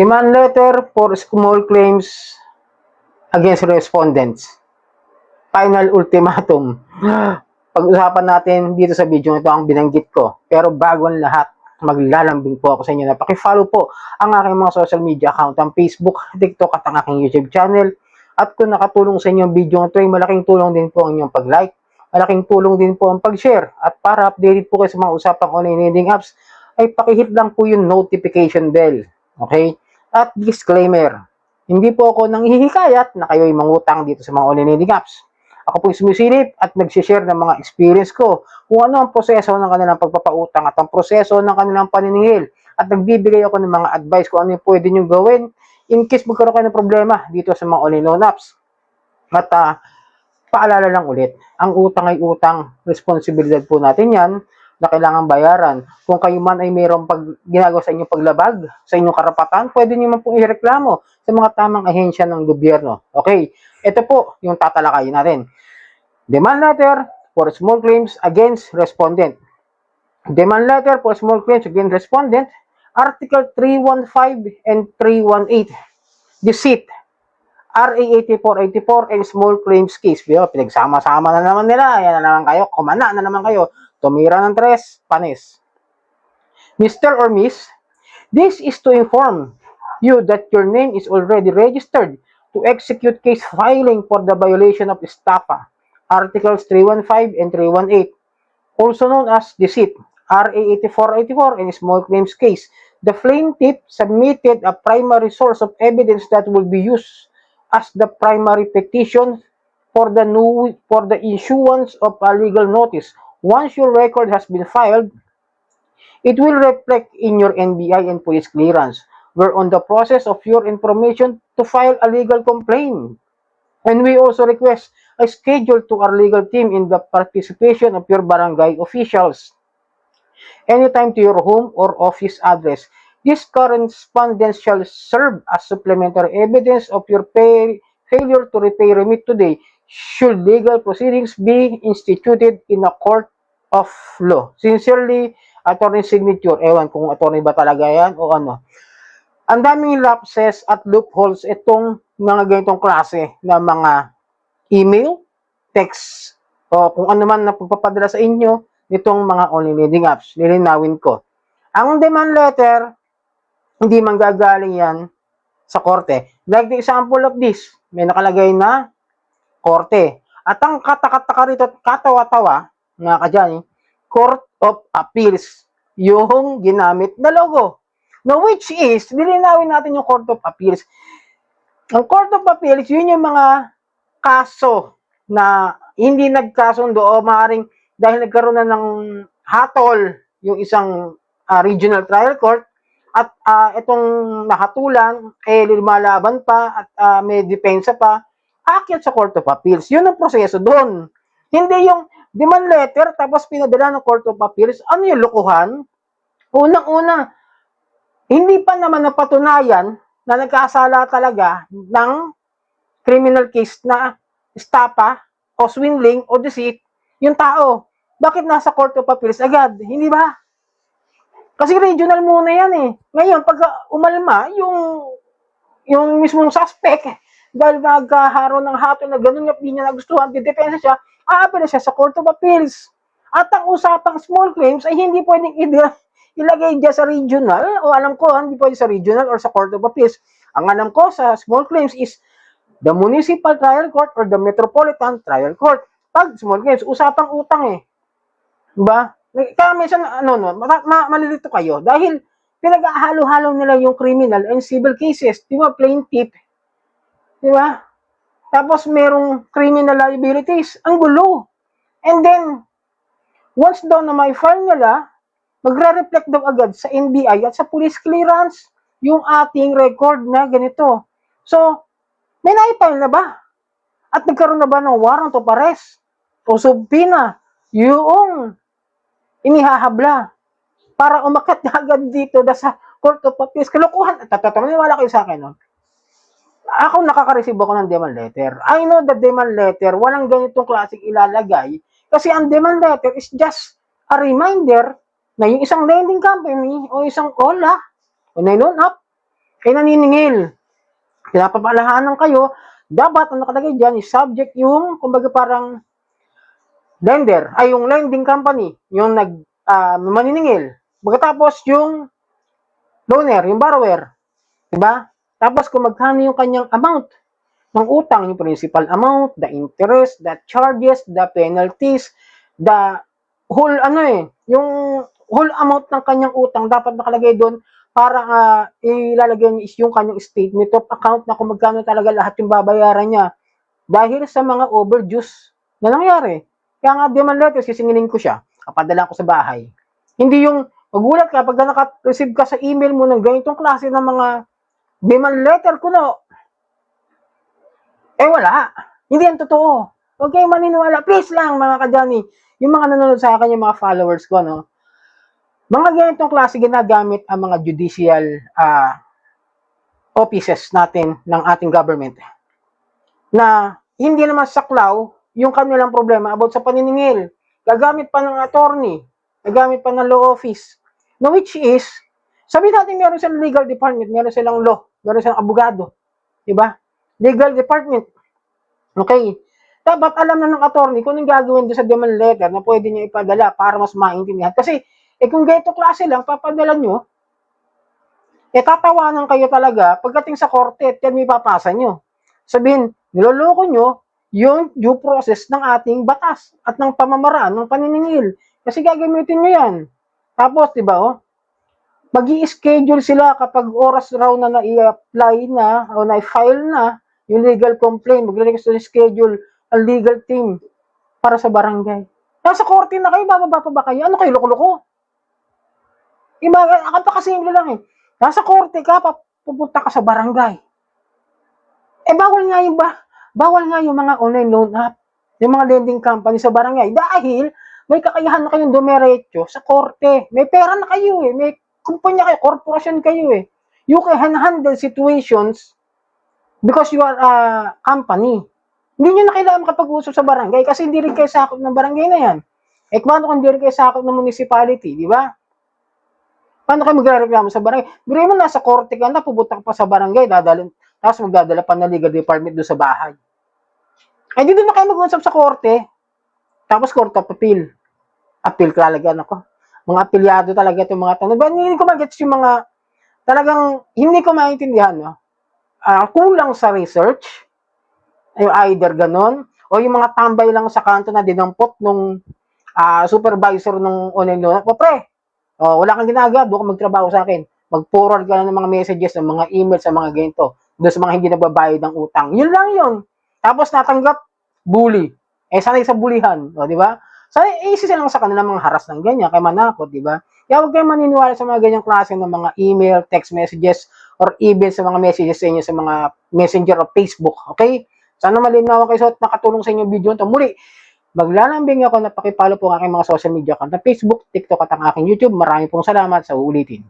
Demand letter for small claims against respondents. Final ultimatum. Pag-usapan natin dito sa video ito ang binanggit ko. Pero bago ang lahat, maglalambing po ako sa inyo na paki-follow po ang aking mga social media account, ang Facebook, TikTok at ang aking YouTube channel. At kung nakatulong sa inyo ang video ito, ay malaking tulong din po ang inyong pag-like, malaking tulong din po ang pag-share. At para updated po kayo sa mga usapang online lending apps, ay pakihit lang po yung notification bell. Okay? At disclaimer, hindi po ako nanghihikayat na kayo'y mangutang dito sa mga online lending apps. Ako po'y sumisilip at nagsishare ng mga experience ko kung ano ang proseso ng kanilang pagpapautang at ang proseso ng kanilang paniningil. At nagbibigay ako ng mga advice kung ano yung pwede nyo gawin in case magkaroon kayo ng problema dito sa mga online loan apps. At paalala lang ulit, ang utang ay utang, responsibilidad po natin yan na kailangan bayaran. Kung kayo man ay mayroong ginagawa sa inyong paglabag, sa inyong karapatan, pwede nyo man pong ireklamo sa mga tamang ahensya ng gobyerno. Okay, ito po yung tatalakayin natin. Demand letter for small claims against respondent. Demand letter for small claims against respondent, Article 315 and 318. Deceit. RA 8484 and small claims case. Pinagsama-sama na naman nila. Ayan na naman kayo. Kumana na naman kayo. Tumira ng tres, panis. Mr. or Miss, this is to inform you that your name is already registered to execute case filing for the violation of estafa, Articles 315 and 318, also known as deceit, RA 8484 and small claims case. The plaintiff submitted a primary source of evidence that will be used as the primary petition for the issuance of a legal notice. Once your record has been filed, it will reflect in your NBI and police clearance. We're on the process of your information to file a legal complaint. And we also request a schedule to our legal team in the participation of your barangay officials. Anytime to your home or office address. This correspondence shall serve as supplementary evidence of your failure to repay remit today should legal proceedings be instituted in a court of law. Sincerely, Attorney Signature. Ewan kung attorney ba talaga yan o ano. Ang daming lapses at loopholes itong mga ganitong klase na mga email, text, o kung ano man na pagpapadala sa inyo nitong mga online lending apps. Lilinawin ko. Ang demand letter, hindi manggagaling yan sa korte. Like the example of this, may nakalagay na korte. At ang katakataka rito, katawa-tawa, nga kadyan, Court of Appeals, yung ginamit na logo. Now, which is, lilinawin natin yung Court of Appeals. Ang Court of Appeals, yun yung mga kaso na hindi nagkasundo o maaaring dahil nagkaroon na ng hatol yung isang regional trial court at itong nahatulan, lumalaban pa at may depensa pa, aakyat sa Court of Appeals. Yun ang proseso doon. Hindi yung demand letter tapos pinadala ng Court of Appeals. Ano yung lokohan? Unang-una, hindi pa naman napatunayan na nagkasala talaga ng criminal case na estafa o swindling o deceit yung tao. Bakit nasa Court of Appeals agad? Hindi ba? Kasi regional muna yan eh. Ngayon, pag umalma, yung mismong suspect, dahil nagkaharo ng hatol na gano'n nga niya nagustuhan, didepensa siya, aapela siya sa Court of Appeals. At ang usapang small claims ay hindi pwedeng ilagay dyan sa regional, o alam ko, hindi pwede sa regional or sa Court of Appeals. Ang alam ko sa small claims is the Municipal Trial Court or the Metropolitan Trial Court. Pag small claims, usapang utang eh. Diba? Kaya minsan, malilito kayo. Dahil pinag-ahalo-halo nila yung criminal and civil cases. Diba? Plaintiff. Diba? Tapos merong criminal liabilities. Ang gulo. And then, once daw na may file nila, magre-reflect daw agad sa NBI at sa police clearance yung ating record na ganito. So, may naipile na ba? At nagkaroon na ba ng warrant of arrest o subpoena yung inihahabla para umakyat na agad dito sa Court of Appeals? Kalukuhan. Maniwala kayo sa akin. No? Ako nakaka-receive ako ng demand letter. I know the demand letter, walang ganitong klaseng ilalagay kasi ang demand letter is just a reminder na yung isang lending company o isang OLA o loan app ay naniningil. Pinapapalahanan kayo, dapat ang nakalagay dyan is subject yung, kumbaga parang lender, ay yung lending company, yung maniningil. Pagkatapos yung loaner, yung borrower. Diba? Tapos kung magkano yung kanyang amount ng utang, yung principal amount, the interest, the charges, the penalties, the whole yung whole amount ng kanyang utang dapat nakalagay doon para ilalagay niya is yung kanyang statement of account na kung magkano talaga lahat yung babayaran niya dahil sa mga overdues na nangyari. Kaya nga demand letter, sisingilin ko siya, kapadala ko sa bahay. Hindi yung magulat ka pag naka-receive ka sa email mo ng ganitong klase ng mga demand letter kuno. Wala. Hindi yan totoo. Huwag kayong maniniwala. Please lang, mga kadyani. Yung mga nanonood sa akin, yung mga followers ko, mga ganitong klase ginagamit ang mga judicial offices natin ng ating government na hindi naman saklaw yung kanilang problema about sa paniningil. Gagamit pa ng attorney, gagamit pa ng law office. No, which is, sabi natin meron silang legal department, meron silang law, meron silang abogado. Diba? Legal department. Okay. Dapat alam na ng attorney kung anong gagawin doon sa demand letter na pwede niya ipadala para mas maintindihan. Kasi, kung ganito klase lang, papadala nyo, tatawanan kayo talaga pagdating sa korte at yan ipapasa nyo. Sabihin, niloloko nyo yung due process ng ating batas at ng pamamaraan ng paniningil. Kasi gagamitin nyo yan. Tapos, diba, mag-i-schedule sila kapag oras raw na na-i-apply na o na-file na yung legal complaint, mag-request na schedule ang legal team para sa barangay. Nasa korte na kayo, bababa pa ba kayo? Ano kayo, loko-loko? Kapakasimple lang eh. Nasa korte ka, pupunta ka sa barangay. Bawal nga yung mga online loan app, yung mga lending company sa barangay dahil may kakayahan na kayong dumiretso sa korte. May pera na kayo eh, may kumpanya kayo, korporasyon kayo eh. You can handle situations because you are a company. Hindi nyo na kailangan makapag-usap sa barangay kasi hindi rin kayo sakop ng barangay na yan. Paano kung hindi rin kayo sakop ng municipality, di ba? Paano kayo magre-reklamo sa barangay? Biro mo, nasa korte ka na, pupunta ka pa sa barangay, tapos magdadala pa ng legal department doon sa bahay. Di doon na kayo mag-usap sa korte. Tapos court of appeal. Appeal talaga, nako. Mga apilyado talaga itong mga tanong. Hindi ko mag-gets yung mga, talagang hindi ko maintindihan, no? Kulang sa research, yung either ganon, o yung mga tambay lang sa kanto na dinampot nung supervisor nung online loan. Pre, wala kang ginagawa, doon ka magtrabaho sa akin. Mag-forward ka ng mga messages, ng mga emails, sa mga ganito, doon sa mga hindi nagbabayad ng utang. Yun lang yun. Tapos natanggap, bully. Sanay sa bulihan, di ba? Isa silang sa kanila mga haras ng ganyan, kay manakot, di ba? Kaya huwag kayong maniniwala sa mga ganyang klase ng mga email, text messages, or even sa mga messages sa inyo sa mga messenger o Facebook, okay? Sana malinaw kayo at nakatulong sa inyo video ito. Muli, maglalambing ako na pakipalo po ang aking mga social media account na Facebook, TikTok at ang aking YouTube. Maraming pong salamat sa ulitin.